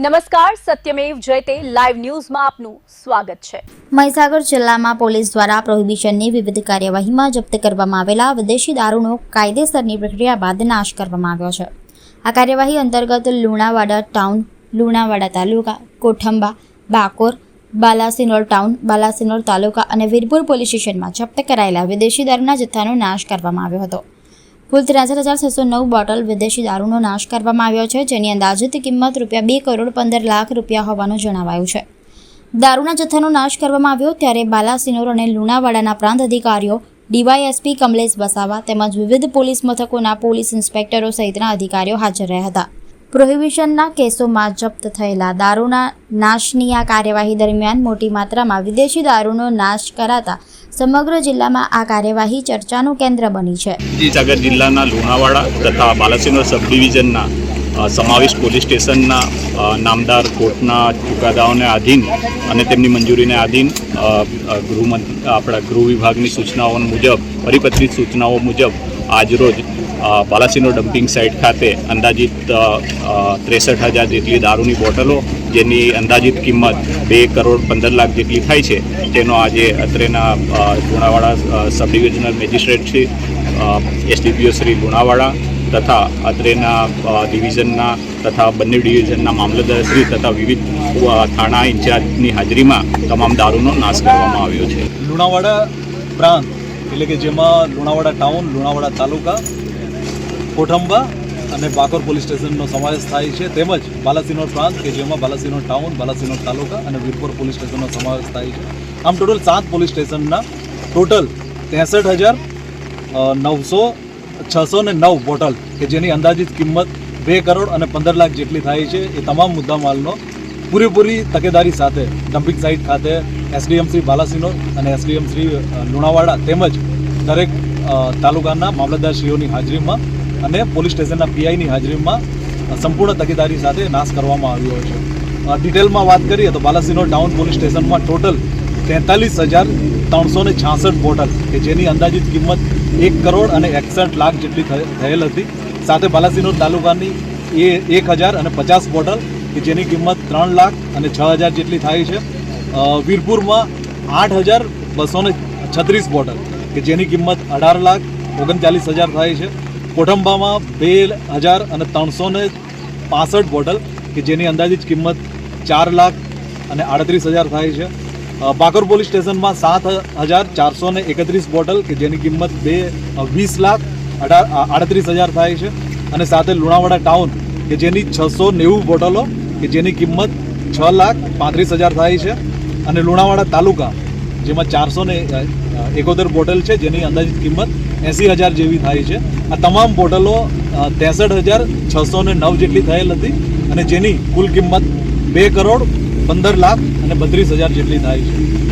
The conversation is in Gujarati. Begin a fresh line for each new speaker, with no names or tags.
નમસ્કાર, સત્યમેવ જયતે લાઈવ ન્યૂઝમાં આપનું સ્વાગત છે।
મહીસાગર જિલ્લામાં પોલીસ દ્વારા પ્રોહિબિશનની વિવિધ કાર્યવાહીમાં જપ્ત કરવામાં આવેલા વિદેશી દારૂનો કાયદેસરની પ્રક્રિયા બાદ નાશ કરવામાં આવ્યો છે। આ કાર્યવાહી અંતર્ગત લુણાવાડા ટાઉન, લુણાવાડા તાલુકા, કોઠંબા, બાકોર, બાલાસિનોર ટાઉન, બાલાસિનોર તાલુકા અને વીરપુર પોલીસ સ્ટેશનમાં જપ્ત કરાયેલા વિદેશી દારૂના જથ્થાનો નાશ કરવામાં આવ્યો હતો। કુલ 63,609 બોટલ વિદેશી દારૂનો નાશ કરવામાં આવ્યો છે, જેની અંદાજિત કિંમત ₹2,15,00,000 હોવાનું જણાવાયું છે। દારૂના જથ્થાનો નાશ કરવામાં આવ્યો ત્યારે બાલાસિનોર અને લુણાવાડાના પ્રાંત અધિકારીઓ, ડીવાયએસપી કમલેશ વસાવા તેમજ વિવિધ પોલીસ મથકોના પોલીસ ઇન્સ્પેક્ટરો સહિતના અધિકારીઓ હાજર રહ્યા હતા। પ્રોહિબિશનના કેસોમાં જપ્ત થયેલા દારૂના નાશની આ કાર્યવાહી દરમિયાન મોટી માત્રામાં વિદેશી દારૂનો નાશ કરાતા સમગ્ર જિલ્લામાં આ કાર્યવાહી ચર્ચાનું કેન્દ્ર બની છે।
મહીસાગર જિલ્લાના લુણાવાડા તથા બાલાસિનોર સબ ડિવિઝનના સમાવિષ્ટ પોલીસ સ્ટેશનના નામદાર કોર્ટના ચુકાદાઓને આધીન અને તેમની મંજૂરીને આધીન ગૃહ વિભાગની સૂચનાઓ મુજબ, પરિપત્રિત સૂચનાઓ મુજબ આજરોજ બાલાસિનોર ડમ્પિંગ સાઇટ ખાતે અંદાજિત 63,000 જેટલી દારૂની બોટલો, જેની અંદાજિત કિંમત ₹2,15,00,000 જેટલી થાય છે, તેનો આજે અત્રેના Lunawada sub divisional magistrate Shri, SDPO Shri Lunawada તથા અત્રેના ડિવિઝનના તથા બંને ડિવિઝનના મામલતદાર શ્રી તથા વિવિધ થાણા ઇન્ચાર્જની હાજરીમાં તમામ દારૂનો નાશ કરવામાં આવ્યો છે।
લુણાવાડા પ્રાંત એટલે કે જેમાં લુણાવાડા ટાઉન, લુણાવાડા તાલુકા, કોઠંબા અને બાકોર પોલીસ સ્ટેશનનો સમાવેશ થાય છે, તેમજ બાલાસિનોર પ્રાંત કે જેમાં બાલાસિનોર ટાઉન, બાલાસિનોર તાલુકા અને વીરપુર પોલીસ સ્ટેશનનો સમાવેશ થાય છે। આમ ટોટલ 7 પોલીસ સ્ટેશનના ટોટલ 63,609 બોટલ કે જેની અંદાજિત કિંમત ₹2,15,00,000 જેટલી થાય છે, એ તમામ મુદ્દામાલનો પૂરેપૂરી તકેદારી સાથે ડમ્પિંગ સાઇટ ખાતે એસડીએમ શ્રી બાલાસિનોર અને એસડીએમ શ્રી લુણાવાડા તેમજ દરેક તાલુકાના મામલતદારશ્રીઓની હાજરીમાં અને પોલીસ સ્ટેશનના પીઆઈની હાજરીમાં સંપૂર્ણ તકેદારી સાથે નાશ કરવામાં આવ્યો છે। ડિટેલમાં વાત કરીએ તો બાલાસિનોર ટાઉન પોલીસ સ્ટેશનમાં ટોટલ 43,366 બોટલ કે જેની અંદાજિત કિંમત ₹1,61,00,000 જેટલી થયેલ હતી। સાથે બાલાસિનોર તાલુકાની 1,050 બોટલ કે જેની કિંમત ₹3,06,000 જેટલી થાય છે। વીરપુરમાં 8,236 બોટલ કે જેની કિંમત ₹18,39,000 થાય છે। કોઠંબામાં 2,365 બોટલ કે જેની અંદાજિત કિંમત ₹4,38,000 થાય છે। બાકોર પોલીસ સ્ટેશનમાં 7,431 બોટલ કે જેની કિંમત ₹20,38,000 થાય છે। અને સાથે લુણાવાડા ટાઉન કે જેની 690 બોટલો કે જેની કિંમત ₹6,35,000 થાય છે। અને લુણાવાડા તાલુકા જેમાં 471 બોટલ છે જેની અંદાજિત કિંમત 80,000 જેવી થાય છે। આ તમામ બોટલો 63,609 જેટલી થયેલ હતી અને જેની કુલ કિંમત ₹2,15,32,000 જેટલી થાય છે।